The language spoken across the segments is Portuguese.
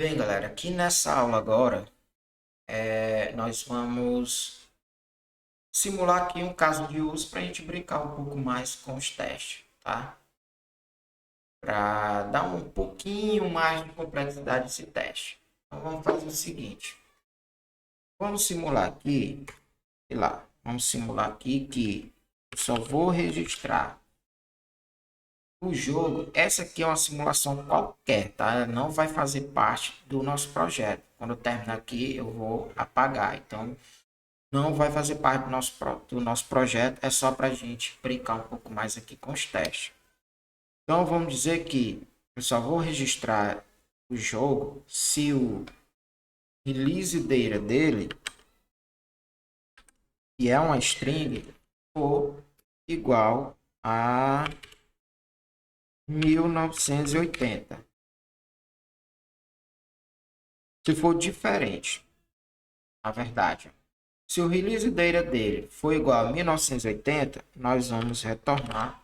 Bem, galera, aqui nessa aula agora, nós vamos simular aqui um caso de uso para a gente brincar um pouco mais com os testes, tá? Para dar um pouquinho mais de complexidade esse teste. Então, vamos fazer o seguinte. Vamos simular aqui, sei lá, vamos simular aqui que eu só vou registrar o jogo. Essa aqui é uma simulação qualquer, tá? Ela não vai fazer parte do nosso projeto. Quando eu terminar aqui, eu vou apagar. Então, não vai fazer parte do nosso projeto, é só para a gente brincar um pouco mais aqui com os testes. Então vamos dizer que eu só vou registrar o jogo se o release data dele, que é uma string, for igual a 1980. Se for diferente, na verdade, se o release data dele for igual a 1980, nós vamos retornar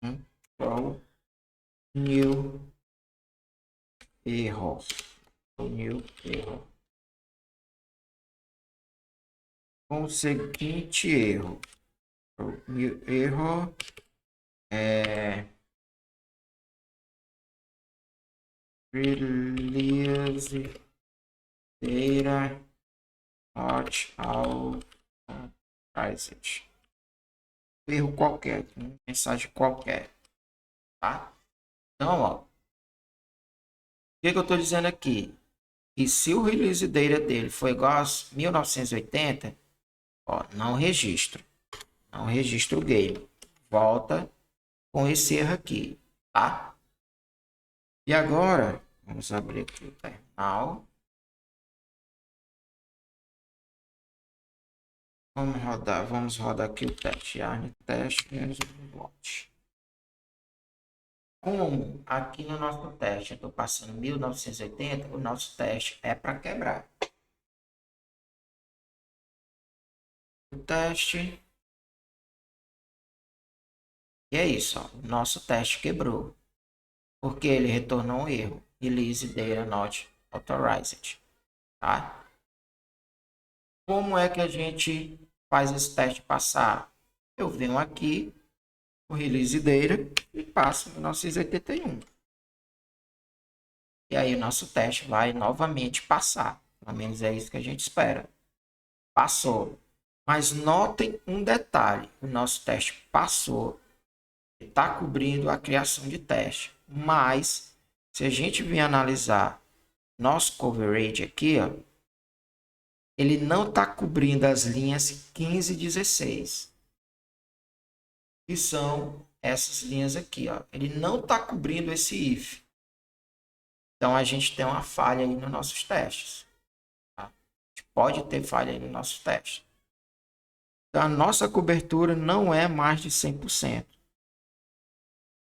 um new erro. New erro. Com o seguinte erro. O new erro é release data not authorized. Erro qualquer, mensagem qualquer, tá? Então, ó, o que eu estou dizendo aqui? E se o release data dele for igual a 1980, ó, não registro o game. Volta com esse erro aqui, tá? E agora, vamos abrir aqui o terminal. Vamos rodar aqui o teste. Yarn teste bot. Como aqui no nosso teste eu estou passando 1980, o nosso teste é para quebrar. O teste. E é isso, ó. O nosso teste quebrou. Porque ele retornou um erro. Release data not authorized. Tá? Como é que a gente faz esse teste passar? Eu venho aqui, o release data, e passo 1981. E aí o nosso teste vai novamente passar. Pelo menos é isso que a gente espera. Passou. Mas notem um detalhe. O nosso teste passou. Está cobrindo a criação de teste. Mas, se a gente vir analisar nosso coverage aqui, ó, ele não está cobrindo as linhas 15 e 16. Que são essas linhas aqui. Ó. Ele não está cobrindo esse if. Então, a gente tem uma falha aí nos nossos testes. Tá? A gente pode ter falha aí nos nossos testes. Então, a nossa cobertura não é mais de 100%.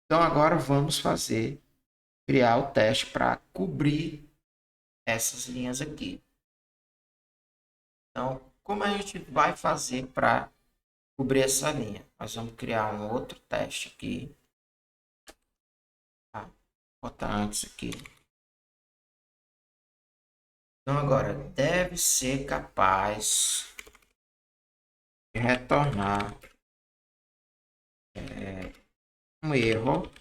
Então, agora vamos criar o teste para cobrir essas linhas aqui. Então, como a gente vai fazer para cobrir essa linha? Nós vamos criar um outro teste aqui. Tá? Vou botar antes aqui. Então, agora, deve ser capaz de retornar um erro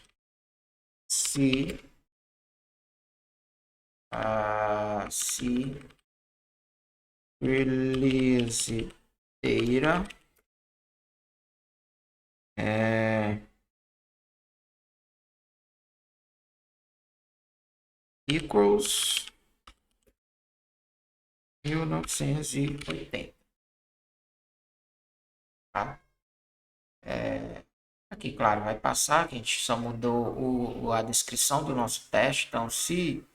se release data equals 1980. Tá? Aqui, claro, vai passar, que a gente só mudou a descrição do nosso teste. Então, se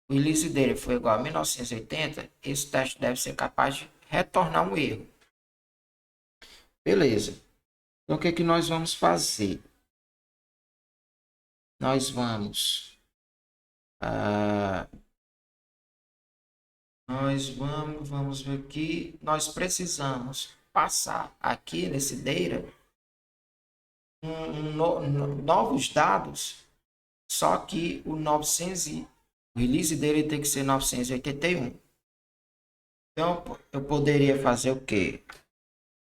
o release dele for igual a 1980, esse teste deve ser capaz de retornar um erro. Beleza. Então, o que nós vamos fazer? Nós vamos ver aqui. Nós precisamos passar aqui nesse data novos dados, só que o 980 O release dele tem que ser 981. Então, eu poderia fazer o quê?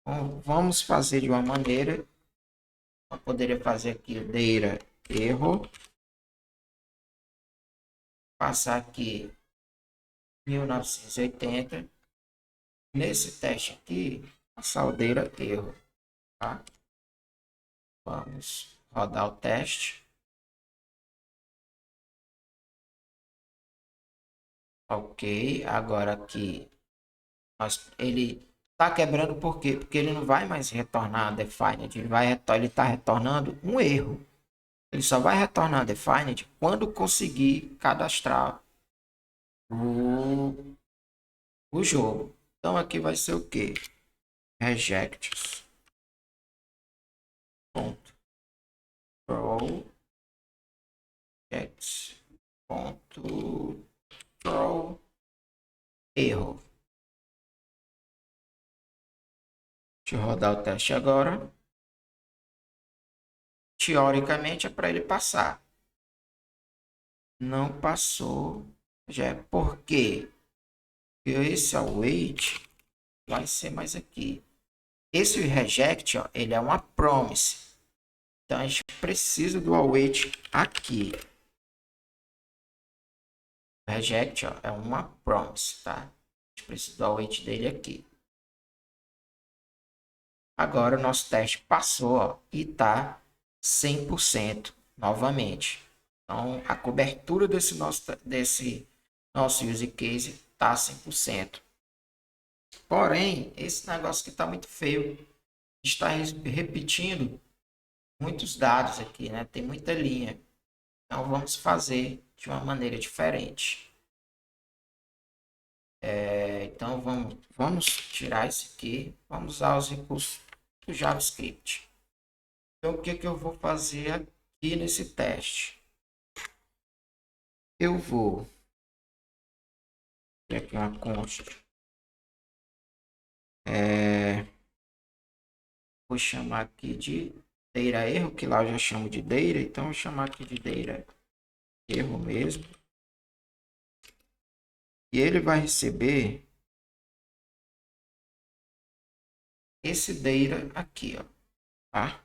Bom, vamos fazer de uma maneira. Eu poderia fazer aqui o Data erro. Passar aqui 1980. Nesse teste aqui, passar o Data erro. Tá? Vamos rodar o teste. Ok, agora aqui ele está quebrando por quê? Porque ele não vai mais retornar defined, ele está retornando um erro. Ele só vai retornar defined quando conseguir cadastrar o jogo. Então aqui vai ser o que? Rejects. Ponto. Projects. Ponto. Throw. Erro. Deixa eu rodar o teste agora. Teoricamente é para ele passar. Não passou. Já é porque esse await vai ser mais aqui. Esse reject, ó, ele é uma promise. Então a gente precisa do await aqui. O reject, ó, é uma promise, tá? A gente precisa do await dele aqui. Agora o nosso teste passou, ó, e tá 100% novamente. Então a cobertura desse nosso use case tá 100%. Porém, esse negócio aqui está muito feio. Está repetindo muitos dados aqui, né? Tem muita linha. Então, vamos fazer de uma maneira diferente. Então, vamos tirar isso aqui. Vamos usar os recursos do JavaScript. Então, o que eu vou fazer aqui nesse teste? Eu vou criar aqui uma const. Vou chamar aqui de data erro, que lá eu já chamo de data. Então, eu vou chamar aqui de data erro mesmo. E ele vai receber esse data aqui, ó, tá?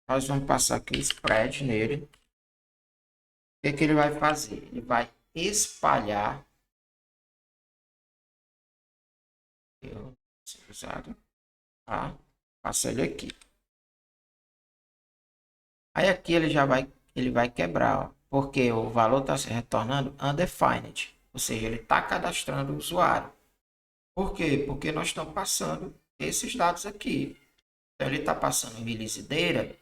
Nós vamos passar aqui o spread nele. O que ele vai fazer? Ele vai espalhar usado, tá? Passa ele aqui. Aí aqui ele vai quebrar, ó, porque o valor está se retornando undefined, ou seja, ele está cadastrando o usuário. Por quê? Porque nós estamos passando esses dados aqui. Então ele está passando em release data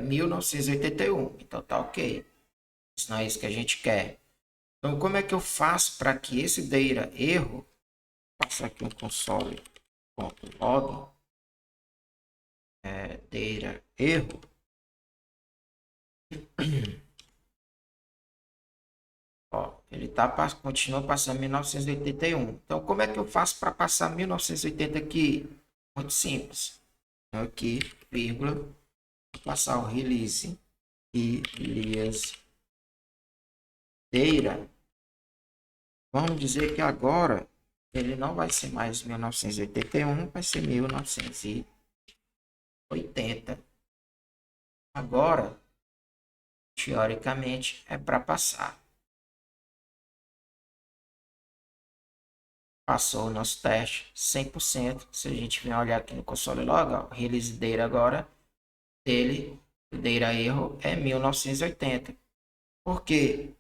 1981. Então tá ok. Isso não é isso que a gente quer. Então como é que eu faço para que esse data erro, passar aqui um console.log, data erro, ó, ele continua passando 1981. Então como é que eu faço para passar 1980 aqui? Muito simples. Então aqui, vírgula, vou passar o release data. Vamos dizer que agora ele não vai ser mais 1981, vai ser 1980. Agora, teoricamente, é para passar. Passou o nosso teste 100%. Se a gente vier olhar aqui no console log, ó, release data agora, o data erro é 1980. Porque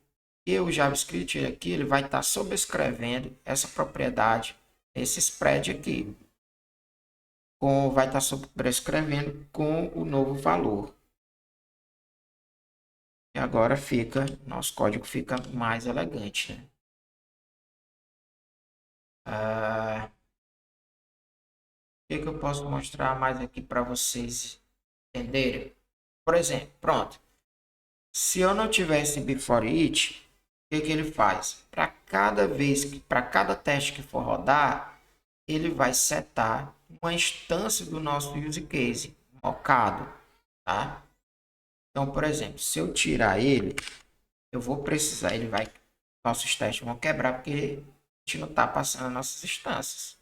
o JavaScript aqui ele vai estar sobrescrevendo essa propriedade, esse spread aqui. Vai estar sobrescrevendo com o novo valor. E agora nosso código fica mais elegante, né? O que eu posso mostrar mais aqui para vocês entenderem? Por exemplo, pronto. Se eu não tivesse before it, o que ele faz? Para cada teste que for rodar, ele vai setar uma instância do nosso use case mocado, tá? Então, por exemplo, se eu tirar ele, eu vou precisar, nossos testes vão quebrar porque a gente não está passando nossas instâncias.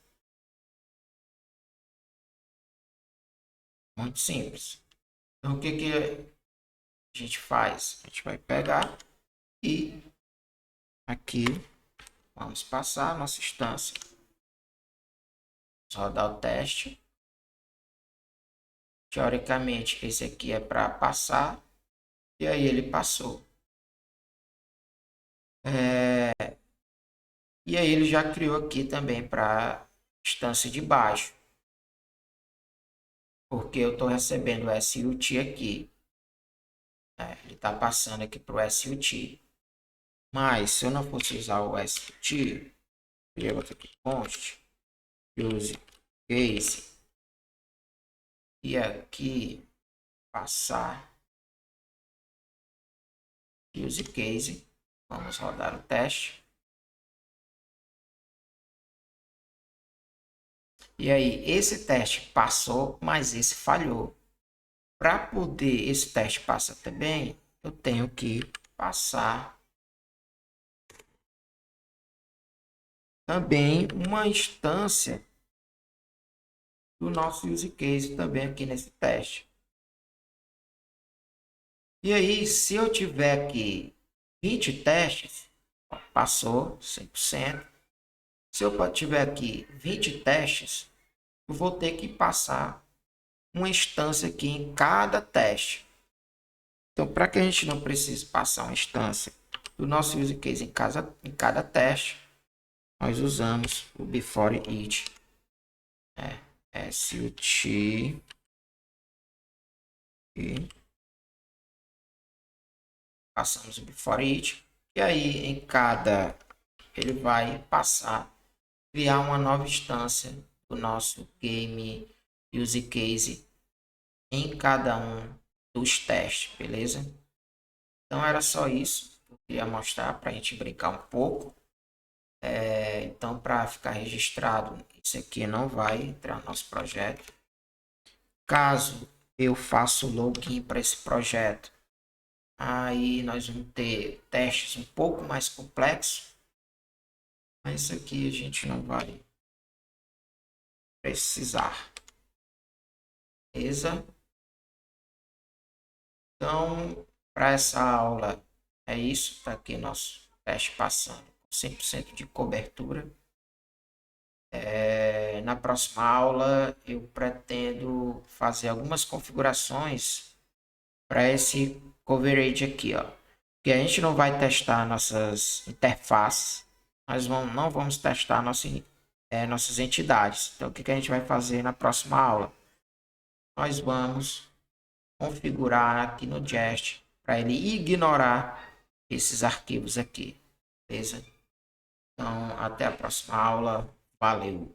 Muito simples. Então, o que que a gente faz? A gente vai pegar e aqui vamos passar a nossa instância. Vamos rodar o teste. Teoricamente, esse aqui é para passar. E aí ele passou. E aí ele já criou aqui também para instância de baixo. Porque eu estou recebendo o SUT aqui. Ele está passando aqui para o SUT. Mas se eu não fosse usar o SUT, eu vou aqui const use case e aqui passar use case. Vamos rodar o teste. E aí, esse teste passou, mas esse falhou. Para poder esse teste passar também, eu tenho que passar também uma instância do nosso use case também aqui nesse teste. E aí, se eu tiver aqui 20 testes, passou 100%. Se eu tiver aqui 20 testes, eu vou ter que passar uma instância aqui em cada teste. Então, para que a gente não precise passar uma instância do nosso use case em cada teste, nós usamos o before it. SUT e passamos o before it. E aí, em cada, ele vai passar, criar uma nova instância do nosso game use case em cada um dos testes, beleza? Então era só isso que eu queria mostrar para a gente brincar um pouco. Então, para ficar registrado, isso aqui não vai entrar no nosso projeto. Caso eu faça o login para esse projeto, aí nós vamos ter testes um pouco mais complexos. Mas isso aqui a gente não vai precisar. Beleza? Então, para essa aula é isso. Está aqui nosso teste passando com 100% de cobertura. Na próxima aula eu pretendo fazer algumas configurações para esse coverage aqui, ó. Que a gente não vai testar nossas interfaces, nós não vamos testar nossas entidades. Então, o que a gente vai fazer na próxima aula? Nós vamos configurar aqui no Jest para ele ignorar esses arquivos aqui, beleza? Então, até a próxima aula. Valeu!